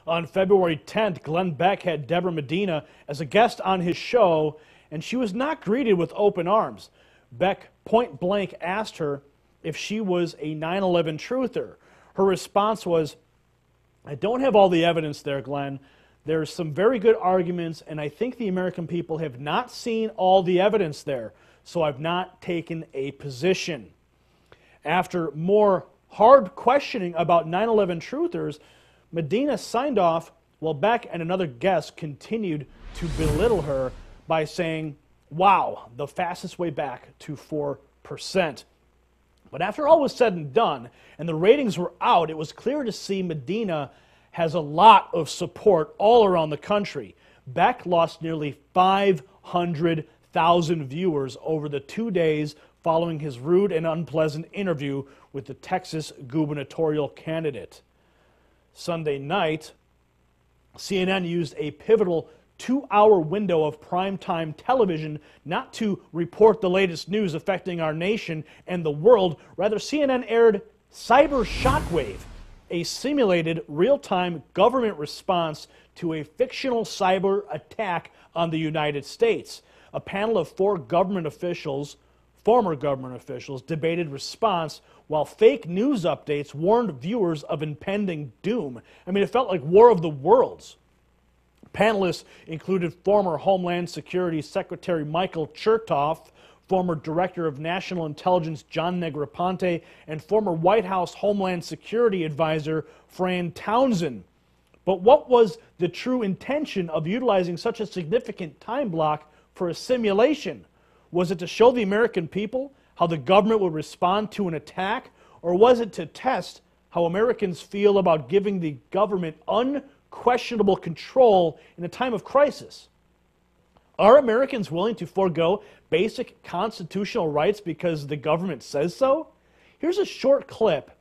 On February 10th, Glenn Beck had Deborah Medina as a guest on his show, and she was not greeted with open arms. Beck point blank asked her if she was a 9/11 truther. Her response was, "I don't have all the evidence there, Glenn. There's some very good arguments, and I think the American people have not seen all the evidence there, so I've not taken a position." After more hard questioning about 9/11 truthers, Medina signed off while Beck and another guest continued to belittle her by saying, "Wow, the fastest way back to 4%. But after all was said and done, and the ratings were out, it was clear to see Medina has a lot of support all around the country. Beck lost nearly 500,000 viewers over the 2 days following his rude and unpleasant interview with the Texas gubernatorial candidate. Sunday night, CNN used a pivotal 2-hour window of primetime television not to report the latest news affecting our nation and the world. Rather, CNN aired Cyber Shockwave, a simulated real-time government response to a fictional cyber attack on the United States. A panel of former government officials, debated response, while fake news updates warned viewers of impending doom. I mean, it felt like War of the Worlds. Panelists included former Homeland Security Secretary Michael Chertoff, former Director of National Intelligence John Negroponte, and former White House Homeland Security Advisor Fran Townsend. But what was the true intention of utilizing such a significant time block for a simulation? Was it to show the American people how the government would respond to an attack, or was it to test how Americans feel about giving the government unquestionable control in a time of crisis? Are Americans willing to forego basic constitutional rights because the government says so? Here's a short clip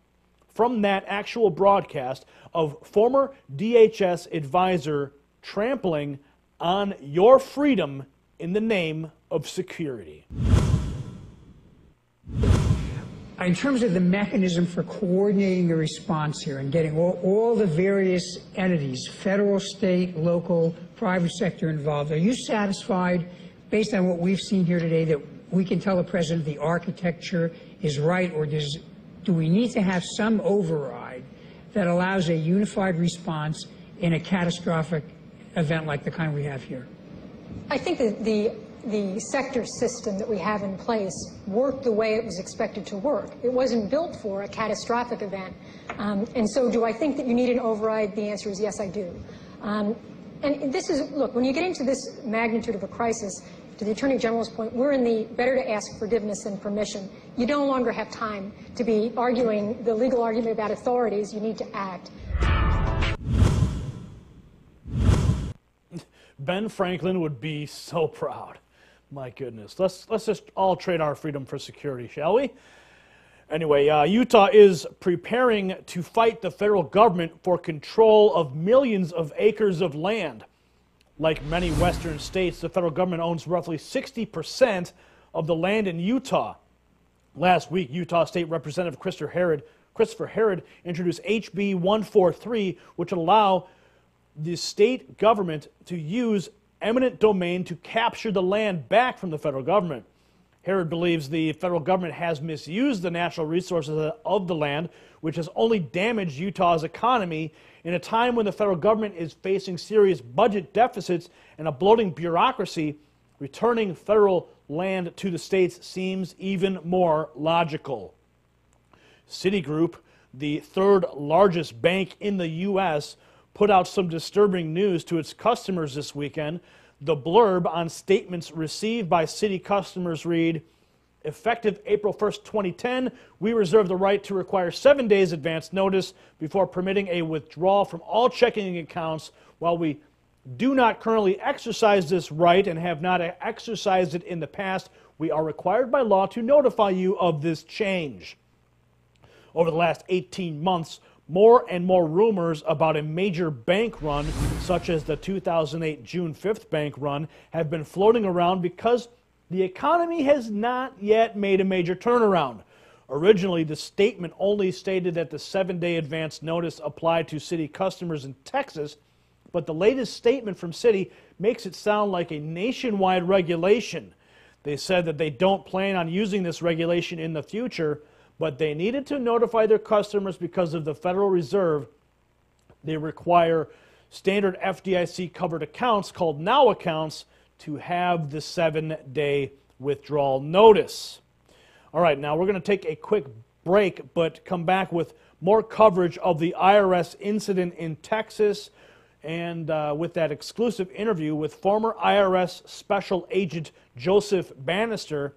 from that actual broadcast of former DHS advisor trampling on your freedom in the name of security. In terms of the mechanism for coordinating the response here and getting all the various entities, federal, state, local, private sector involved, are you satisfied, based on what we've seen here today, that we can tell the President the architecture is right, or do we need to have some override that allows a unified response in a catastrophic event like the kind we have here? I think that the sector system that we have in place worked the way it was expected to work. It wasn't built for a catastrophic event. And so do I think that you need an override? The answer is yes, I do. And this is, look, when you get into this magnitude of a crisis, to the Attorney General's point, we're in the better to ask forgiveness than permission. You no longer have time to be arguing the legal argument about authorities. You need to act. Ben Franklin would be so proud. My goodness. Let's just all trade our freedom for security, shall we? Anyway, Utah is preparing to fight the federal government for control of millions of acres of land. Like many western states, the federal government owns roughly 60% of the land in Utah. Last week, Utah State Representative Christopher Herod introduced HB 143, which would allow the state government to use eminent domain to capture the land back from the federal government. Herod believes the federal government has misused the natural resources of the land, which has only damaged Utah's economy in a time when the federal government is facing serious budget deficits and a bloating bureaucracy. Returning federal land to the states seems even more logical. Citigroup, the third largest bank in the U.S., put out some disturbing news to its customers this weekend. The blurb on statements received by Citi customers read, "Effective April 1st, 2010, we reserve the right to require 7 days advance notice before permitting a withdrawal from all checking accounts. While we do not currently exercise this right and have not exercised it in the past, we are required by law to notify you of this change." Over the last 18 months, more and more rumors about a major bank run, such as the 2008 June 5th bank run, have been floating around because the economy has not yet made a major turnaround. Originally, the statement only stated that the 7-day advance notice applied to Citi customers in Texas, but the latest statement from Citi makes it sound like a nationwide regulation. They said that they don't plan on using this regulation in the future, but they needed to notify their customers because of the Federal Reserve. They require standard FDIC-covered accounts called Now accounts to have the 7-day withdrawal notice. All right, now we're going to take a quick break, but come back with more coverage of the IRS incident in Texas and with that exclusive interview with former IRS Special Agent Joseph Banister.